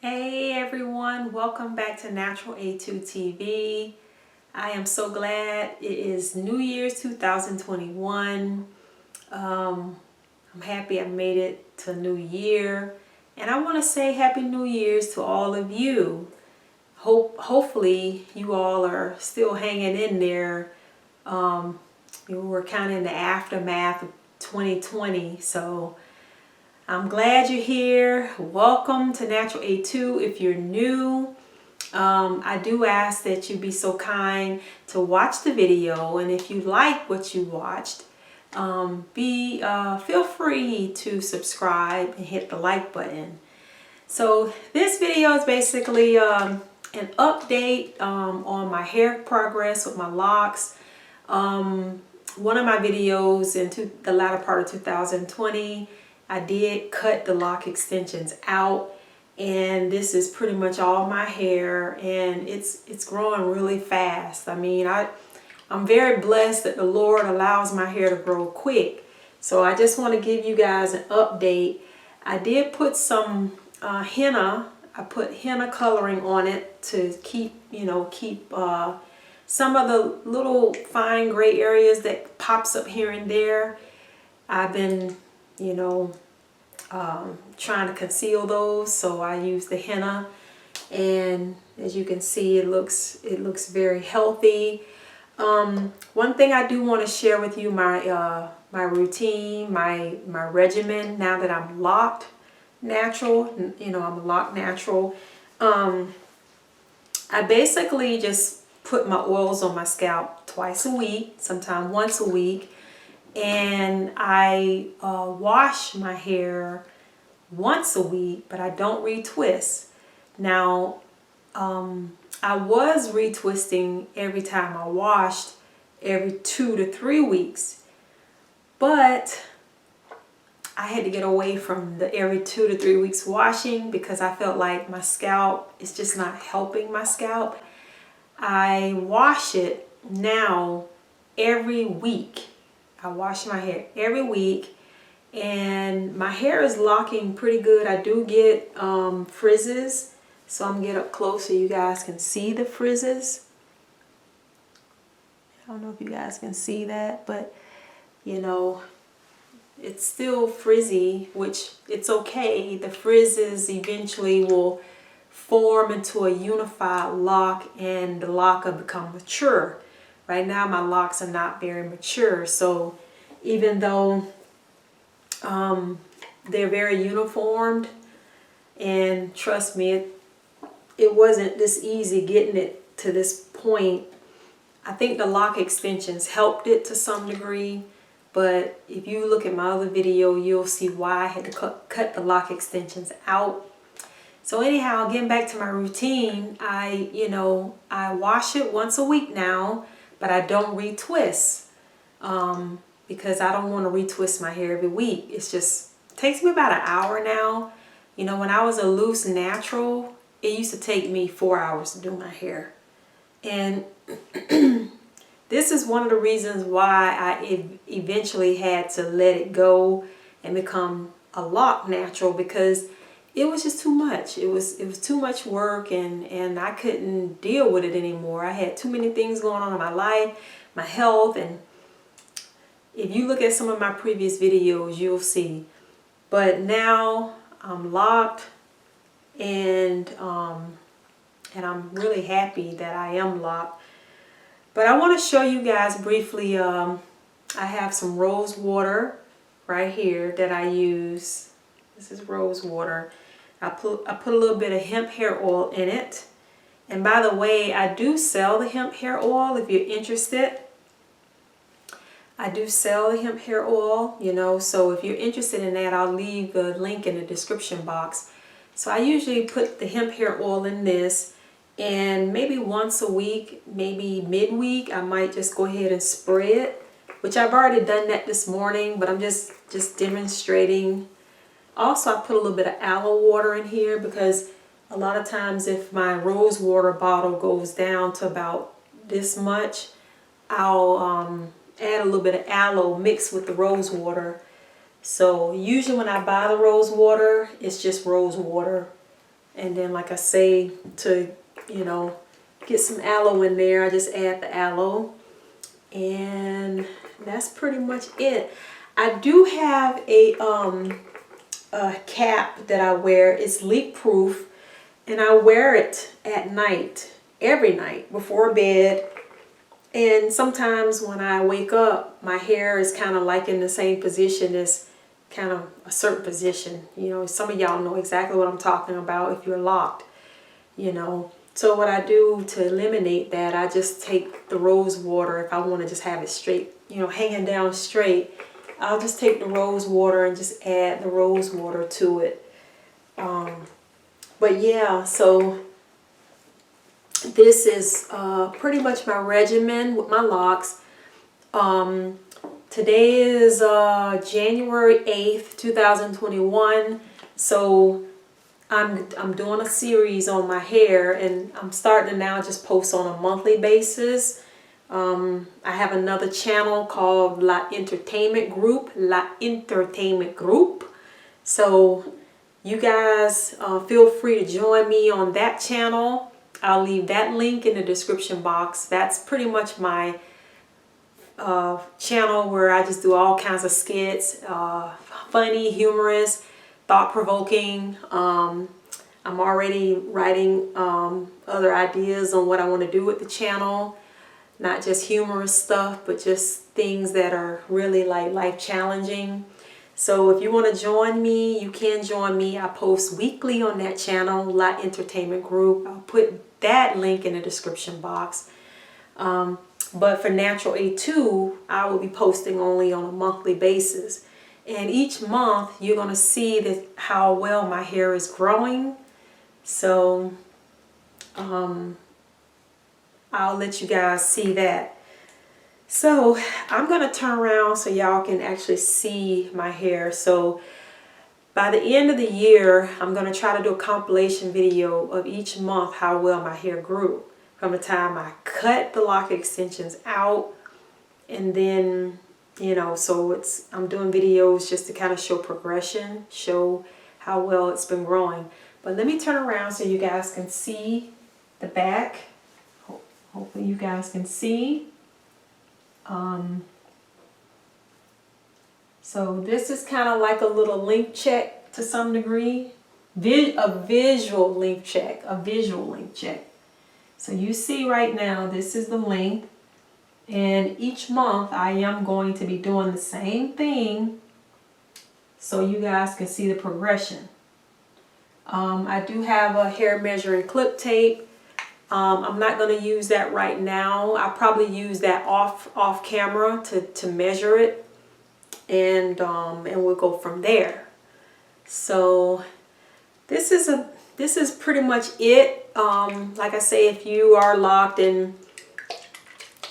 Hey everyone, welcome back to Natural A2 TV. I am so glad it is New Year's 2021. I'm happy I made it to New Year, and I want to say Happy New Year's to all of you. Hopefully you all are still hanging in there. We're kind of in the aftermath of 2020, so I'm glad you're here. Welcome to Natural A2. If you're new, I do ask that you be so kind to watch the video, and if you like what you watched, feel free to subscribe and hit the like button. So this video is basically an update on my hair progress with my locks. One of my videos in the latter part of 2020, I did cut the lock extensions out, and this is pretty much all my hair, and it's growing really fast. I mean, I'm very blessed that the Lord allows my hair to grow quick. So I just want to give you guys an update. I did put some henna. I put henna coloring on it to keep some of the little fine gray areas that pops up here and there. I've been, trying to conceal those, so I use the henna, and as you can see, it looks very healthy. One thing I do want to share with you, my routine, my regimen. Now that I'm locked natural, I'm a locked natural. I basically just put my oils on my scalp twice a week, sometimes once a week. And I wash my hair once a week, but I don't retwist. Now, I was retwisting every time I washed, every 2 to 3 weeks, but I had to get away from the every 2 to 3 weeks washing because I felt like my scalp is just not helping my scalp. I wash it now every week. I wash my hair every week, and my hair is locking pretty good. I do get frizzes, so I'm gonna get up close so you guys can see the frizzes. I don't know if you guys can see that, but it's still frizzy, which it's okay. The frizzes eventually will form into a unified lock, and the lock will become mature. Right now my locks are not very mature, so even though they're very uniformed, and trust me, it wasn't this easy getting it to this point. I think the lock extensions helped it to some degree, but if you look at my other video, you'll see why I had to cut the lock extensions out. So anyhow, getting back to my routine, I wash it once a week now, but I don't retwist because I don't want to retwist my hair every week. It takes me about an hour now. When I was a loose natural, it used to take me 4 hours to do my hair. And this is one of the reasons why I eventually had to let it go and become a lock natural, because it was just too much. It was too much work, and I couldn't deal with it anymore. I had too many things going on in my life, my health, and if you look at some of my previous videos, you'll see. But now I'm locked, and I'm really happy that I am locked. But I want to show you guys briefly. I have some rose water right here that I use. This is rose water. I put a little bit of hemp hair oil in it. And by the way, I do sell the hemp hair oil if you're interested. I do sell the hemp hair oil, so if you're interested in that, I'll leave the link in the description box. So I usually put the hemp hair oil in this, and maybe once a week, maybe midweek, I might just go ahead and spray it, which I've already done that this morning, but I'm just demonstrating. Also, I put a little bit of aloe water in here because a lot of times if my rose water bottle goes down to about this much, I'll add a little bit of aloe mixed with the rose water. So usually when I buy the rose water, it's just rose water. And then, like I say, to, you know, get some aloe in there, I just add the aloe. And that's pretty much it. I do have a cap that I wear. It's leak proof, and I wear it at night, every night before bed. And sometimes when I wake up, my hair is kind of like in the same position as kind of a certain position. You know, some of y'all know exactly what I'm talking about if you're locked, you know. So what I do to eliminate that, I just take the rose water. If I want to just have it straight, you know, hanging down straight, I'll just take the rose water and just add the rose water to it. But yeah, so this is pretty much my regimen with my locks. Today is January 8th, 2021. So I'm doing a series on my hair, and I'm starting to now just post on a monthly basis. I have another channel called Loc'd Entertainment Group. So you guys feel free to join me on that channel. I'll leave that link in the description box. That's pretty much my channel where I just do all kinds of skits, funny, humorous, thought-provoking. I'm already writing other ideas on what I want to do with the channel. Not just humorous stuff, but just things that are really like life challenging. So if you want to join me, you can join me. I post weekly on that channel, Loc'd Entertainment Group. I'll put that link in the description box. But for Natural A2, I will be posting only on a monthly basis. And each month, you're going to see that how well my hair is growing. So I'll let you guys see that. So I'm going to turn around so y'all can actually see my hair. So by the end of the year, I'm going to try to do a compilation video of each month how well my hair grew. From the time I cut the lock extensions out, and then, you know, so I'm doing videos just to kind of show progression, show how well it's been growing. But let me turn around so you guys can see the back. Hopefully you guys can see. So this is kind of like a little length check to some degree. A visual length check. So you see right now, this is the length. And each month I am going to be doing the same thing so you guys can see the progression. I do have a hair measuring clip tape. I'm not going to use that right now. I'll probably use that off camera to measure it, and we'll go from there. So this is pretty much it. Like I say, if you are locked and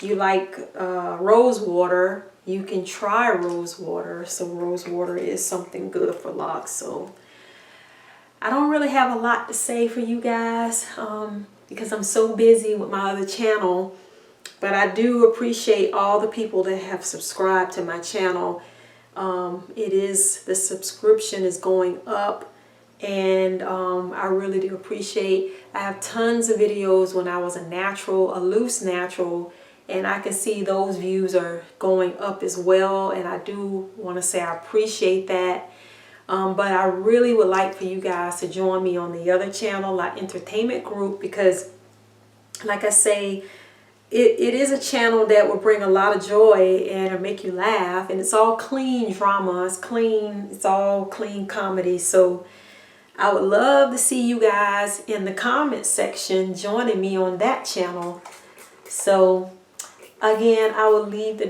you like rose water, you can try rose water. So rose water is something good for locks. So I don't really have a lot to say for you guys because I'm so busy with my other channel. But I do appreciate all the people that have subscribed to my channel. The subscription is going up, and I really do appreciate. I have tons of videos when I was a loose natural, and I can see those views are going up as well, and I do want to say I appreciate that. But I really would like for you guys to join me on the other channel, Loc'd Entertainment Group, because like I say, it is a channel that will bring a lot of joy and it'll make you laugh, and it's all clean drama. It's all clean comedy. So I would love to see you guys in the comment section joining me on that channel. So again, I will leave the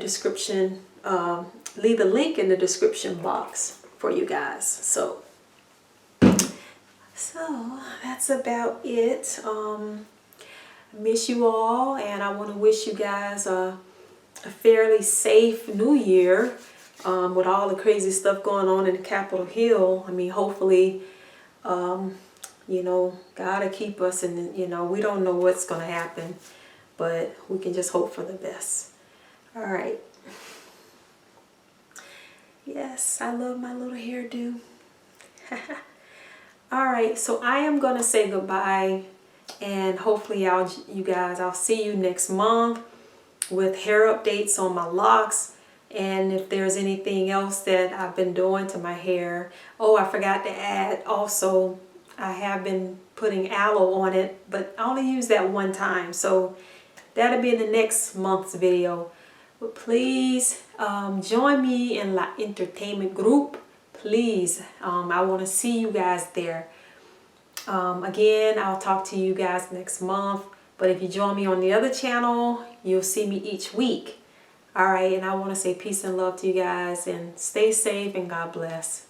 link in the description box for you guys. So that's about it. I miss you all, and I want to wish you guys a fairly safe new year with all the crazy stuff going on in the Capitol Hill. I mean, hopefully, you know, God will keep us, and, you know, we don't know what's going to happen, but we can just hope for the best. All right. Yes, I love my little hairdo. All right, so I am going to say goodbye, and hopefully I'll see you next month with hair updates on my locks, and if there's anything else that I've been doing to my hair. Oh, I forgot to add also, I have been putting aloe on it, but I only use that one time, so that'll be in the next month's video. But please join me in La Entertainment group. Please, I want to see you guys there. Again, I'll talk to you guys next month. But if you join me on the other channel, you'll see me each week. All right, and I want to say peace and love to you guys, and stay safe and God bless.